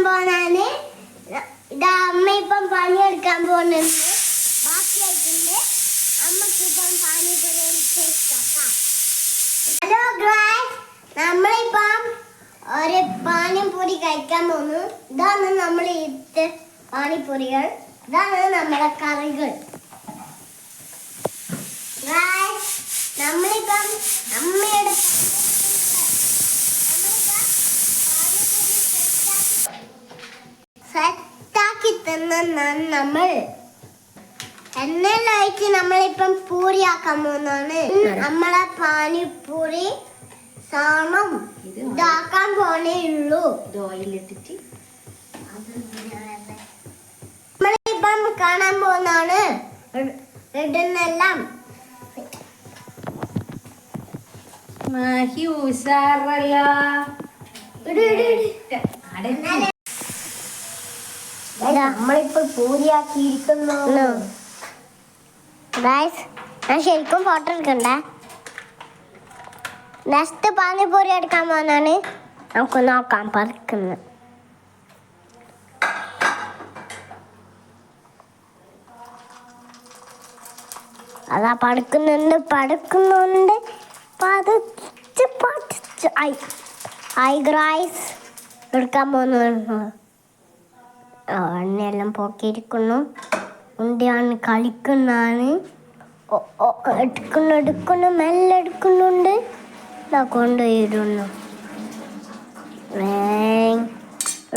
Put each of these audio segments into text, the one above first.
പോകാനാണ്. ഇതാ അമ്മ ഇപ്പം പണിയെടുക്കാൻ പോകുന്നുണ്ട്. ബാക്കിയായിട്ടുണ്ട്. അമ്മക്കിപ്പം പാനിപൂരി ടേസ്റ്റാക്കാം. ഹലോ ഗായ്സ്, നമ്മളിപ്പം ഒരു പാനിപൂരി കഴിക്കാൻ പോകുന്നു. ഇതാണ് നമ്മൾ ഇത്തെ പാനിപൂരികൾ. ഇതാണ് നമ്മളെ കറികൾ. ഗായ്സ്, നമ്മളിപ്പം അമ്മയുടെ സെറ്റാക്കി തന്നാണ് നമ്മൾ. എണ്ണയിലായിട്ട് നമ്മളിപ്പം പൂരിയാക്കാൻ പോകുന്നതാണ്. നമ്മളെ പാനിപൂരി സാധനം ഇതാക്കാൻ പോണേ ഉള്ളൂ. നമ്മളിപ്പം കാണാൻ പോകുന്നതാണ് ഇടുന്നെല്ലാം. നമ്മളിപ്പോ പൂരിയാക്കിയിരിക്കുന്നു. ഞാൻ ശരിക്കും ഫോട്ടോ എടുക്കണ്ടേ? നെക്സ്റ്റ് പാനിപൂരി എടുക്കാൻ പോകുന്നതാണ്. നമുക്ക് നോക്കാം പറിക്കുന്നത്. അതാ പടുക്കുന്നുണ്ട് പതിച്ച് ഗ്രായ്സ് എടുക്കാൻ പോകുന്നു. എണ്ണയെല്ലാം പോക്കിയിരിക്കുന്നു. ഉണ്ടിയാണ് കളിക്കുന്നതാണ്. എടുക്കുന്നു മെല്ലെ എടുക്കുന്നുണ്ട്. ഇതാ കൊണ്ടുപോയിരുന്നു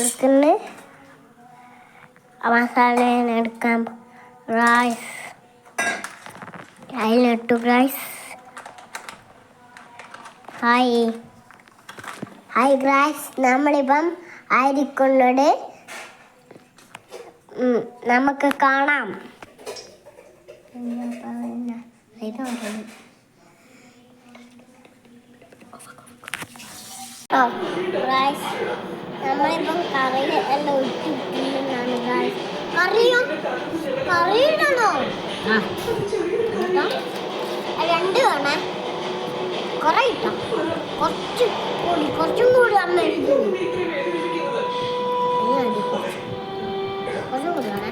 എടുക്കുന്നു. മസാല എടുക്കാൻ റൈസ് അതിലിട്ടു. റൈസ് ഹായ് ഗ്രാസ്, നമ്മളിപ്പം ആയിരിക്കുന്നത് നമുക്ക് കാണാം. നമ്മളിപ്പം കറി എല്ലാം ഇട്ടിട്ടാണ്. കറിയിടണോ? രണ്ട് വേണേ. കുറെ ഇട്ടോ, കുറച്ചും കൂടി അമ്മ എഴുതുന്നു. കുറച്ചും കൂടി വേണേ.